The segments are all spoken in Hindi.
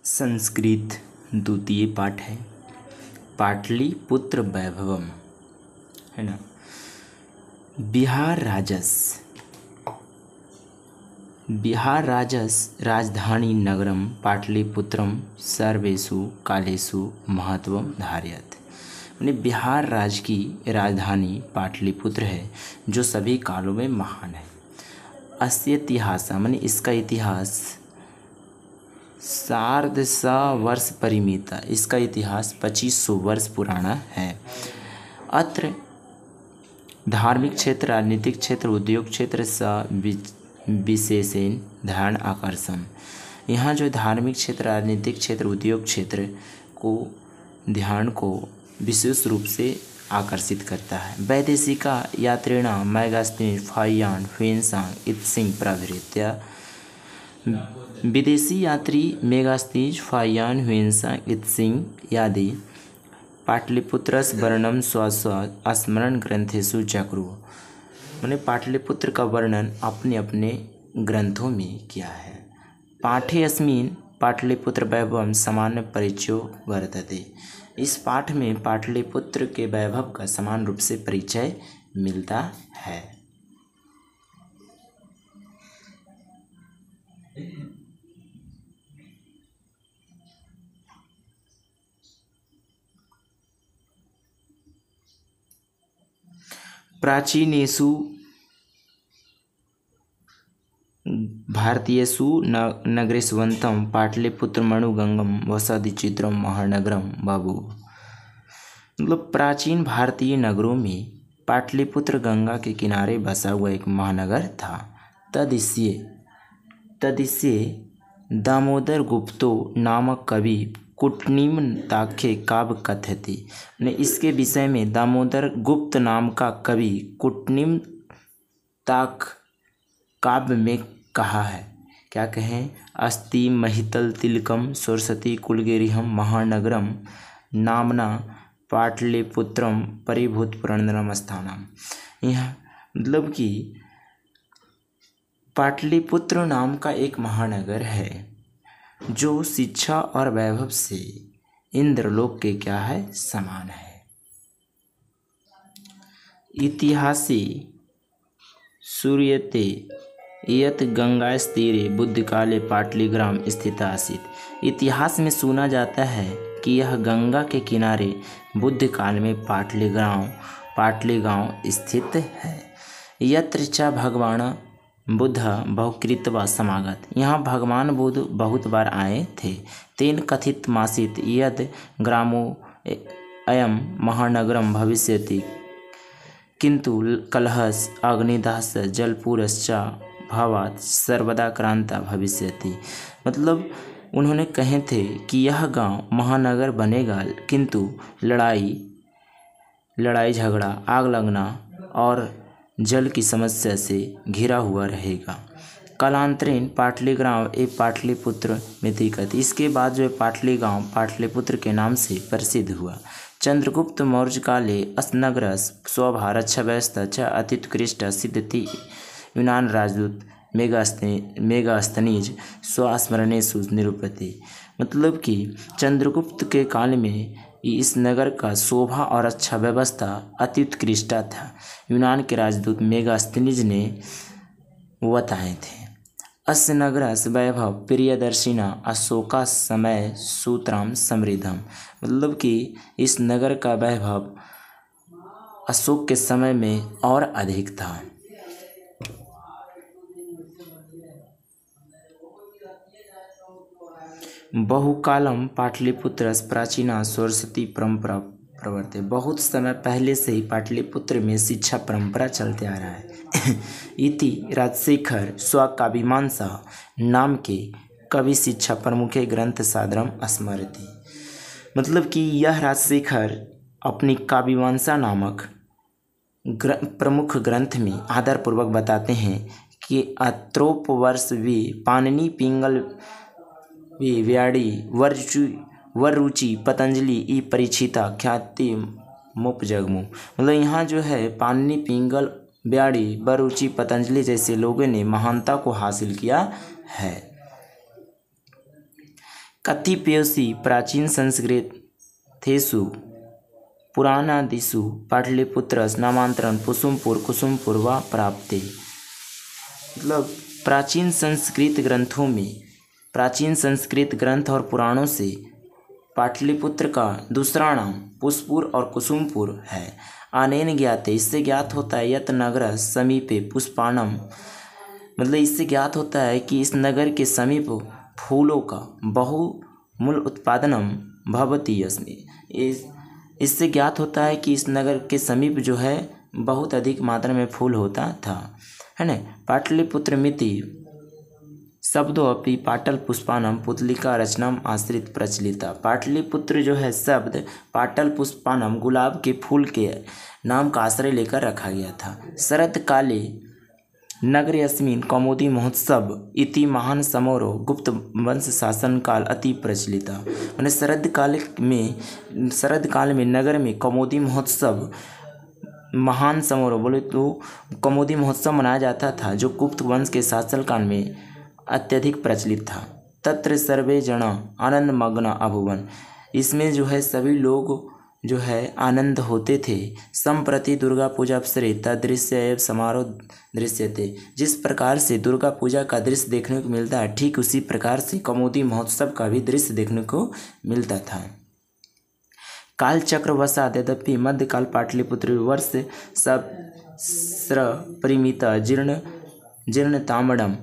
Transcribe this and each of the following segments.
संस्कृत द्वितीय पाठ है। पाटलिपुत्र वैभवम है ना। बिहार राजस राजधानी नगरम पाटलिपुत्रम सर्वेषु कालेषु महत्वम धारयत। यानी बिहार राज्य की राजधानी पाटलिपुत्र है जो सभी कालों में महान है। अस्य इतिहास माने इसका इतिहास सार्धसा वर्ष परिमिता, इसका इतिहास 2500 वर्ष पुराना है। अत्र धार्मिक क्षेत्र, राजनीतिक क्षेत्र, उद्योग क्षेत्र विशेषेण ध्यान आकर्षण। यहाँ जो धार्मिक क्षेत्र, राजनीतिक क्षेत्र, उद्योग क्षेत्र को ध्यान को विशेष रूप से आकर्षित करता है। वैदेशिका यात्रिणां मैगास्तीन फाइयान ह्वेनसांग इत्सिंग प्रभृत्या। विदेशी यात्री मेगास्तीज फाइयान ह्वेनसांग इत्सिंग आदि पाटलिपुत्रस वर्णन स्व स्मरण ग्रंथेषु चक्रुः। मैंने पाटलिपुत्र का वर्णन अपने अपने ग्रंथों में किया है। पाठे अस्मिन् पाटलिपुत्र वैभवम सामान्य परिचयो वर्तते। इस पाठ में पाटलिपुत्र के वैभव का समान रूप से परिचय मिलता है। प्राचीनेषु भारतीयेषु नगरेष्वन्तं पाटलिपुत्रमनुगंगम वसतिचित्रं महानगरम बभूव। मतलब प्राचीन भारतीय नगरों में पाटलिपुत्र गंगा के किनारे बसा हुआ एक महानगर था। तदिस्य दामोदर गुप्तो नामक कवि कुट्निमताख्ये काव्य कथयति। ने इसके विषय में दामोदर गुप्त नाम का कवि कुट्निमताक काव्य में कहा है। क्या कहें? अस्ति महितल तिलकम सरस्वती कुलगिरिहम महानगरम नामना पाटलिपुत्रम परिभूत पुरंदरम स्थानम। यह मतलब कि पाटलिपुत्र नाम का एक महानगर है जो शिक्षा और वैभव से इंद्रलोक के क्या है? समान है। इतिहासे सूर्यते यत् गंगास्तीरे बुद्धकाले पाटलिग्राम स्थित आसीत्। इतिहास में सुना जाता है कि यह गंगा के किनारे बुद्ध काल में पाटली गांव स्थित है। यत्र च भगवान बुद्ध बहुकृत्वा समागत। यहाँ भगवान बुद्ध बहुत बार आए थे। तेन कथित मासीत यद ग्रामो अयम महानगरम भविष्यति किंतु कलहस अग्निदास जलपूरश्च भावात् सर्वदा क्रांता भविष्यति। मतलब उन्होंने कहे थे कि यह गांव महानगर बनेगा किंतु लड़ाई झगड़ा, आग लगना और जल की समस्या से घिरा हुआ रहेगा। कालांतरेण पाटलिग्राम एक पाटलिपुत्र मितिकत। इसके बाद जो पाटली गांव पाटलिपुत्र के नाम से प्रसिद्ध हुआ। चंद्रगुप्त मौर्य काले अस्नगरस स्वभारच्छव्यस्त च अत्युत्कृष्ट सिद्धति यूनान राजदूत मेगास्तनीज स्वस्मरणेषु निरूपति। मतलब कि चंद्रगुप्त के काल में इस नगर का शोभा और अच्छा व्यवस्था अति उत्कृष्ट था। यूनान के राजदूत मेगास्तनीज ने बताए थे। अस्य नगरस्य वैभव प्रियदर्शिना अशोका समय सूत्राम समृद्धम। मतलब कि इस नगर का वैभव अशोक के समय में और अधिक था। बहुकालम पाटलिपुत्र प्राचीना सरस्वती परंपरा प्रवर्ते। बहुत समय पहले से ही पाटलिपुत्र में शिक्षा परंपरा चलते आ रहा है। इति राजशेखर स्वकाव्यमीमांसा नाम के कवि शिक्षा प्रमुखे ग्रंथ सादरम स्मरति। मतलब कि यह राजशेखर अपनी काव्यमीमांसा नामक प्रमुख ग्रंथ में आदरपूर्वक बताते हैं कि अत्रोपवर्ष वे पाणिनि पिंगल व्याड़ी वररुचि पतंजलि ई परीक्षिता ख्याति मुपजगमु। मतलब यहाँ जो है पाणिनि पिंगल व्याड़ी वररुचि पतंजलि जैसे लोगों ने महानता को हासिल किया है। कतिपयोषि प्राचीन संस्कृतेषु पुराणादिषु पाटलिपुत्रस्य नामांतरण कुसुमपुर वा प्राप्ते। मतलब प्राचीन संस्कृत ग्रंथ और पुराणों से पाटलिपुत्र का दूसरा नाम पुष्पुर और कुसुमपुर है। अनेन ज्ञाते, इससे ज्ञात होता है, यत नगर समीपे पुष्पाणम, मतलब इससे ज्ञात होता है कि इस नगर के समीप फूलों का बहुमूल उत्पादनम भवति अस्मि। इससे ज्ञात होता है कि इस नगर के समीप जो है बहुत अधिक मात्रा में फूल होता था, है ना। पाटलिपुत्र मिति शब्दों अपि पाटल पुष्पानम पुतलिका रचनाम आश्रित प्रचलिता। पाटलिपुत्र जो है शब्द पाटल पुष्पानम गुलाब के फूल के नाम का आश्रय लेकर रखा गया था। शरद काले नगरे अस्मिन् कौमुदी महोत्सव इति महान समारोह गुप्त वंश शासन काल अति प्रचलिता। मैंने शरद काल में नगर में कौमुदी महोत्सव महान समारोह बोले तो कौमुदी महोत्सव मनाया जाता था, जो गुप्त वंश के शासन काल में अत्यधिक प्रचलित था। तत्र सर्वे जना आनंद मग्न अभुवन, इसमें जो है सभी लोग जो है आनंद होते थे। संप्रति दुर्गा पूजा अवसरे तदृश्य एवं समारोह दृश्यते, जिस प्रकार से दुर्गा पूजा का दृश्य देखने को मिलता है, ठीक उसी प्रकार से कौमुदी महोत्सव का भी दृश्य देखने को मिलता था। काल चक्र वसाद यद्यपि मध्यकाल पाटलिपुत्र वर्ष सहस्र परिमिता जीर्ण ताम्रम,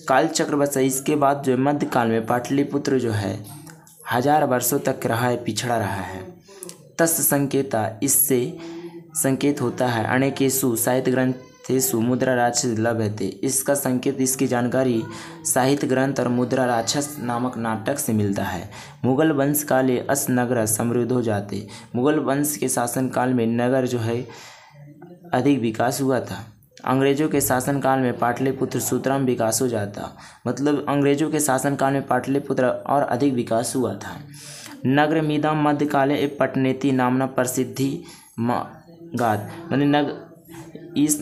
काल चक्र वसा, इसके बाद जो मध्यकाल में पाटलिपुत्र जो है 1000 वर्षों तक रहा है, पिछड़ा रहा है। तस् संकेता, इससे संकेत होता है, अनेकेषु साहित्य ग्रंथेषु मुद्रा राक्षस लभ्यते, इसका संकेत, इसकी जानकारी साहित्य ग्रंथ और मुद्रा राक्षस नामक नाटक से मिलता है। मुगल वंश काले अस नगर समृद्ध हो जाते, मुगल वंश के शासन काल में नगर जो है अधिक विकास हुआ था। अंग्रेजों के शासनकाल में पाटलिपुत्र सुतराम विकास हो जाता, मतलब अंग्रेजों के शासनकाल में पाटलिपुत्र और अधिक विकास हुआ था। नगर मीदम मध्यकाले पटनेति नामना प्रसिद्धि गाद, माने इस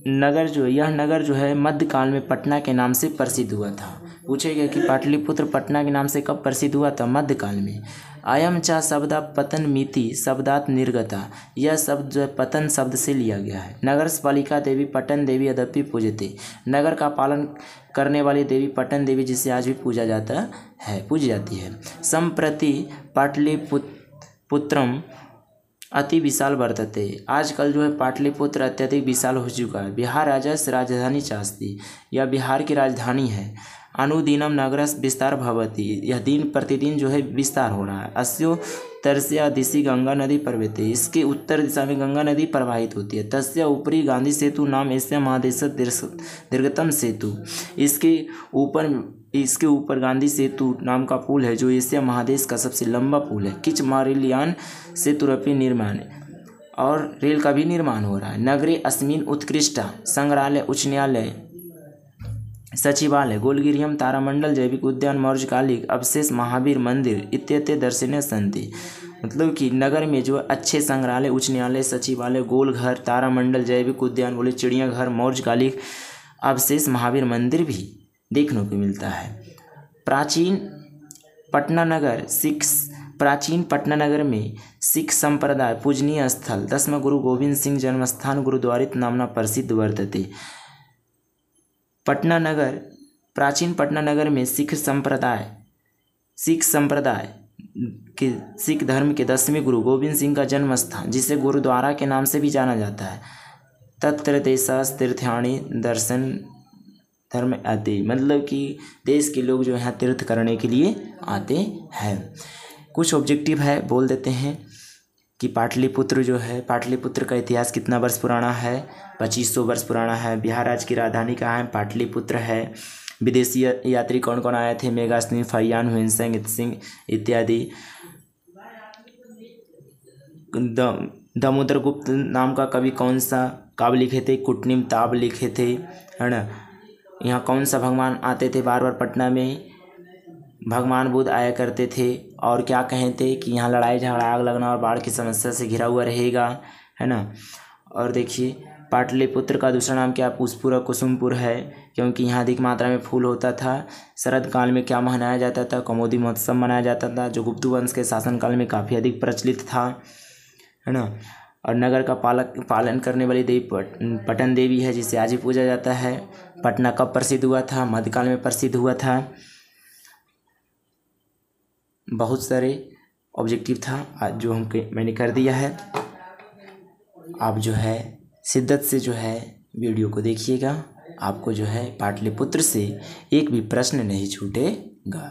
नगर जो यह नगर जो है मध्यकाल में पटना के नाम से प्रसिद्ध हुआ था। पूछेगा कि पाटलिपुत्र पटना के नाम से कब प्रसिद्ध हुआ था? मध्यकाल में। अयम चा शब्दा पतन मिति शब्दात निर्गता, यह शब्द जो है पतन शब्द से लिया गया है। नगर पालिका देवी पटन देवी यद्यपि पूजते, नगर का पालन करने वाली देवी पटन देवी, जिसे आज भी पूजी जाती है। संप्रति पाटलिपुत्रम अति विशाल वर्तते, आजकल जो है पाटलिपुत्र अत्यधिक विशाल हो चुका है। बिहार राज्यस्य राजधानी चास्ती, यह बिहार की राजधानी है। अनुदिनम नगरस विस्तार भवति, यह दिन प्रतिदिन जो है विस्तार हो रहा है। अस्यो तरस्या दिशि गंगा नदी प्रवहति, इसके उत्तर दिशा में गंगा नदी प्रवाहित होती है। तस्य ऊपरी गांधी सेतु नाम एशिया महादेश दीर्घतम सेतु, इसके ऊपर गांधी सेतु नाम का पुल है, जो एशिया महादेश का सबसे लंबा पुल है। किच मारिलियान सेतुरपि निर्माण, और रेल का भी निर्माण हो रहा है। नगरे अस्मिन उत्कृष्टा संग्रहालय उच्च न्यायालय सचिवालय गोलगिरियम तारामंडल जैविक उद्यान मौर्यकालिक अवशेष महावीर मंदिर इत्यादि दर्शनीय संति, मतलब कि नगर में जो अच्छे संग्रहालय उच्च न्यायालय सचिवालय गोलघर तारामंडल जैविक उद्यान बोले चिड़ियाघर मौर्यकालिक अवशेष महावीर मंदिर भी देखने को मिलता है। प्राचीन पटना नगर में सिख संप्रदाय पूजनीय स्थल 10वां गुरु गोविंद सिंह जन्मस्थान गुरुद्वारित नामना प्रसिद्ध वर्तते। प्राचीन पटना नगर में सिख धर्म के 10वें गुरु गोविंद सिंह का जन्म स्थान, जिसे गुरुद्वारा के नाम से भी जाना जाता है। तत्र देशास तीर्थयाणी दर्शन धर्म आते, मतलब कि देश के लोग जो यहाँ तीर्थ करने के लिए आते हैं। कुछ ऑब्जेक्टिव है, बोल देते हैं कि पाटलिपुत्र जो है, पाटलिपुत्र का इतिहास कितना वर्ष पुराना है? 2500 वर्ष पुराना है। बिहार राज्य की राजधानी कहाँ है? पाटलिपुत्र है। विदेशी यात्री कौन कौन आए थे? मेगास्नी, फैयान हुइनसेंग सिंह इत्यादि। दामोदरगुप्त नाम का कवि कौन सा काव्य लिखे थे? कुटनिम ताब लिखे थे, है ना। यहाँ कौन सा भगवान आते थे बार बार पटना में? भगवान बुद्ध आया करते थे, और क्या कहे थे कि यहाँ लड़ाई झगड़ा आग लगना और बाढ़ की समस्या से घिरा हुआ रहेगा, है ना। और देखिए पाटलिपुत्र का दूसरा नाम क्या? पुष्पुर और कुसुमपुर है, क्योंकि यहाँ अधिक मात्रा में फूल होता था। शरद काल में क्या मनाया जाता था? कौमुदी महोत्सव मनाया जाता था, जो गुप्त वंश के शासनकाल में काफ़ी अधिक प्रचलित था, है ना। और नगर का पालन करने वाली देवी पटन देवी है, जिसे आज भी पूजा जाता है। पटना कब प्रसिद्ध हुआ था? मध्यकाल में प्रसिद्ध हुआ था। बहुत सारे ऑब्जेक्टिव था आज जो मैंने कर दिया है। आप जो है शिद्दत से जो है वीडियो को देखिएगा, आपको जो है पाटलिपुत्र से एक भी प्रश्न नहीं छूटेगा।